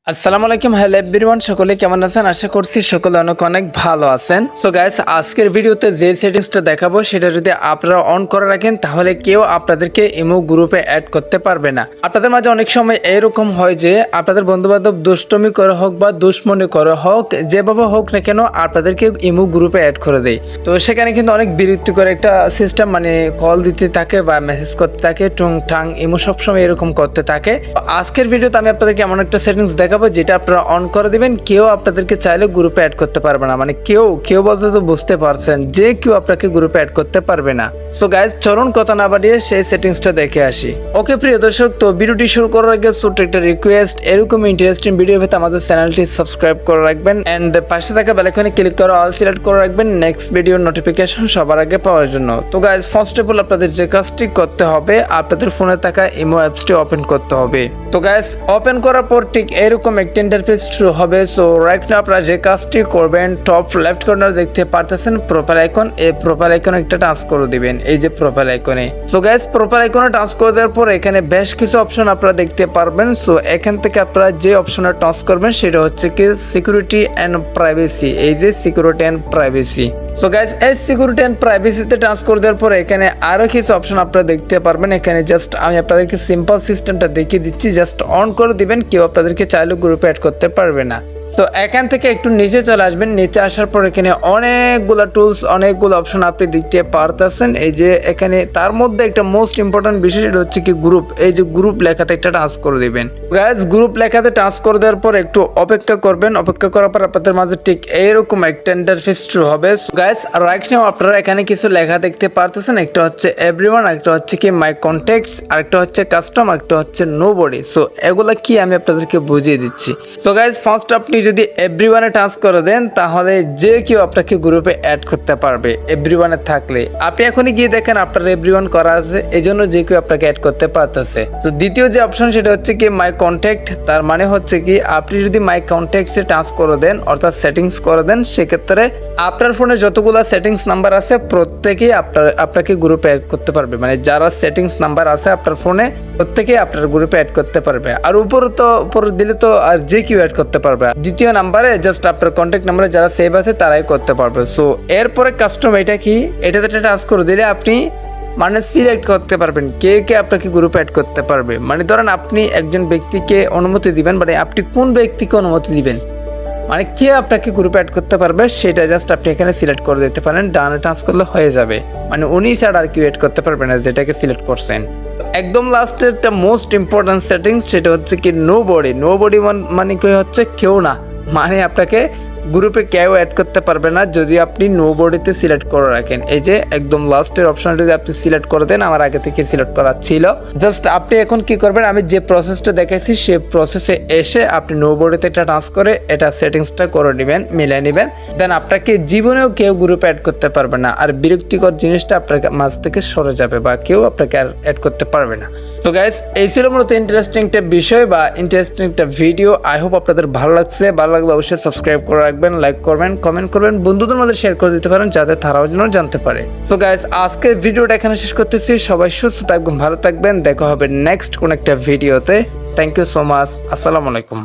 আসসালামু আলাইকুম, hello everyone, সকলে কেমন আছেন? আশা করছি সকলে অনেক ভালো আছেন। সো গাইস, আজকের ভিডিওতে যে সেটিংসটা দেখাবো সেটা যদি আপনারা অন করে রাখেন তাহলে কেউ আপনাদেরকে ইমো গ্রুপে অ্যাড করতে পারবে না। আপনাদের মাঝে অনেক সময় এরকম হয় যে আপনাদের বন্ধুবান্ধব দুষ্টমি করে হোক বা দুশ্মনী করে হোক, যেভাবে হোক না কেন আপনাদেরকে ইমো গ্রুপে অ্যাড করে দেয়। তো সেখানে কিন্তু অনেক বিরক্তিকর একটা সিস্টেম, মানে কল দিতে থাকে বা মেসেজ করতে থাকে, টুং ঠাং ইমো সবসময় এরকম করতে থাকে। আজকের ভিডিওতে আমি আপনাদেরকে এমন একটা সেটিংস দেখাবো যেটা আপনারা অন করে দিবেন, কেউ আপনাদেরকে চাইলে গ্রুপে অ্যাড করতে পারবে না। মানে কেউ বলতে তো বুঝতে পারছেন যে কেউ আপনাকে গ্রুপে অ্যাড করতে পারবে না। সো গাইজ, চলুন কথা না বাড়িয়ে সেই সেটিংসটা দেখে আসি। ওকে প্রিয় দর্শক, তো ভিডিওটি শুরু করার আগে ছোট্ট একটা রিকোয়েস্ট, এরকম ইন্টারেস্টিং ভিডিও পেতে আমাদের চ্যানেলটি সাবস্ক্রাইব করে রাখবেন এন্ড পাশে থাকা বেল আইকনে ক্লিক করে অল সিলেক্ট করে রাখবেন নেক্সট ভিডিওর নোটিফিকেশন সবার আগে পাওয়ার জন্য। তো গাইজ, ফার্স্ট অফ অল আপনাদের যে কাজটি করতে হবে, আপনাদের ফোনে থাকা ইমো অ্যাপসটি ওপেন করতে হবে। তো গাইজ, ওপেন করার পর ঠিক এরকম একটা ইন্টারফেস শুরু হবে। সো রাইট নাও আপনারা যে কাজটি করবেন, টপ লেফট কর্নার দেখতে পারতেছেন প্রোফাইল আইকন, এই প্রোফাইল আইকনে একটা টাচ করে দিবেন, এই যে প্রোফাইল আইকনে। সো গাইজ, প্রোফাইল আইকনে টাচ করে দেওয়ার পর এখানে বেশ কিছু অপশন আপনারা দেখতে পারবেন। সো এখান থেকে আপনারা যে অপশনে টাচ করবেন সেটা হচ্ছে কি সিকিউরিটি এন্ড প্রাইভেসি, এই যে security and privacy. So guys, এই সিকিউরিটি এন্ড প্রাইভেসিতে টাচ করে দেওয়ার পর এখানে আরো কিছু অপশন আপনারা দেখতে পারবেন। এখানে জাস্ট আমি আপনাদেরকে সিম্পল সিস্টেমটা দেখিয়ে দিচ্ছি, জাস্ট অন করে দিবেন, কেউ আপনাদেরকে চাইলে গ্রুপে অ্যাড করতে পারবে না। তো এখান থেকে একটু নিচে চলে আসবেন, নিচে আসার পর এখানে অনেকগুলো টুলস, অনেকগুলো অপশন আপনি দেখতে পারতেছেন। এই যে এখানে তার মধ্যে একটা মোস্ট ইম্পর্টেন্ট বিষয় সেটা হচ্ছে কি গ্রুপ, এই যে গ্রুপ লেখাতে একটা টাচ করে দিবেন। গাইজ, গ্রুপ লেখাতে টাচ করে দেওয়ার পর একটু অপেক্ষা করবেন, অপেক্ষা করার পর আপনাদের মাঝে ঠিক এইরকম একটা ইন্টারফেস শুরু হবে। গাইজ, রাইট নাও আপনারা এখানে কিছু লেখা দেখতে পারতেছেন, একটা হচ্ছে এভরিওয়ান, একটা হচ্ছে কি মাই কন্ট্যাক্টস, আরেকটা হচ্ছে কাস্টম, একটা হচ্ছে নোবডি। সো এগুলা কি আমি আপনাদেরকে বুঝিয়ে দিচ্ছি। সো গাইজ, ফার্স্ট আপনি যদি এভরিওয়ানে টাচ করে দেন তাহলে যে কেউ আপনাকে গ্রুপে অ্যাড করতে পারবে এভরিওয়ানে থাকলে। আপনি এখনই গিয়ে দেখেন আপনার এভরিওয়ান করা আছে, এই জন্য যে কেউ আপনাকে অ্যাড করতে পারতেছে। তো দ্বিতীয় যে অপশন সেটা হচ্ছে কি মাই কন্ট্যাক্ট, তার মানে হচ্ছে কি আপনি যদি মাই কন্ট্যাক্টসে টাচ করে দেন অর্থাৎ সেটিংস করে দেন, সেক্ষেত্রে আপনার ফোনে যতগুলো সেটিংস নাম্বার আছে প্রত্যেকেই আপনাকে গ্রুপে অ্যাড করতে পারবে। মানে যারা সেটিংস নাম্বার আছে আপনার ফোনে প্রত্যেকেই আপনার গ্রুপে অ্যাড করতে পারবে। আর উপরে দিলে তো আর যে কেউ অ্যাড করতে পারবে। দ্বিতীয় নাম্বারে জাস্ট আপনার কন্ট্যাক্ট নাম্বারে যারা সেভ আছে তারাই করতে পারবে। সো এরপরে কাস্টম, এটা কি, এটাতে টাচ করে দিলে আপনি মানে সিলেক্ট করতে পারবেন কে কে আপনাকে গ্রুপে অ্যাড করতে পারবে। মানে ধরেন আপনি একজন ব্যক্তিকে অনুমতি দিবেন, মানে আপনি কোন ব্যক্তিকে অনুমতি দিবেন, মানে কে আপনাকে গ্রুপে অ্যাড করতে পারবে সেটা জাস্ট আপনি এখানে সিলেক্ট করে দিতে পারেন, ডানে টাচ করলে হয়ে যাবে। মানে উনি ছাড়া আর কেউ অ্যাড করতে পারবে না যেটাকে সিলেক্ট করছেন। একদম লাস্টের একটা মোস্ট ইম্পর্টেন্ট সেটিংস সেটা হচ্ছে কি নোবডি মানে কি হচ্ছে কেউ না, মানে আপনাকে গ্রুপে কেউ অ্যাড করতে পারবে না যদি আপনি নোবডিতে সিলেক্ট করে রাখেন। এই যে একদম লাস্টের অপশনটা যদি আপনি সিলেক্ট করে দেন, আমার আগে থেকে সিলেক্ট করা ছিল। জাস্ট আপনি এখন কি করবেন, আমি যে প্রসেসটা দেখাইছি সেই প্রসেসে এসে আপনি নোবডিতে একটা টাচ করে এটা সেটিংসটা করে নেবেন, মিলিয়ে নেবেন, দেন আপনাকে জীবনেও কেউ গ্রুপে অ্যাড করতে পারবে না। আর বিরক্তিকর জিনিসটা আপনার মাঝ থেকে সরে যাবে বা কেউ আপনাকে আর অ্যাড করতে পারবে না। তো গাইস, এই ছিল মূলত ইন্টারেস্টিং একটা বিষয় বা ইন্টারেস্টিং একটা ভিডিও। আই হোপ আপনাদের ভালো লাগছে। ভালো লাগলে অবশ্যই সাবস্ক্রাইব করে রাখবেন, লাইক করবেন, কমেন্ট করবেন, বন্ধুদের মধ্যে শেয়ার করে দিতে পারেন যাতে তারাও যেন জানতে পারে। তো গাইস, আজকের ভিডিওটা এখানে শেষ করতেছি। সবাই সুস্থ থাকবেন, ভালো থাকবেন, দেখা হবে নেক্সট কোন একটা ভিডিওতে। Thank you so much. আসসালামু আলাইকুম।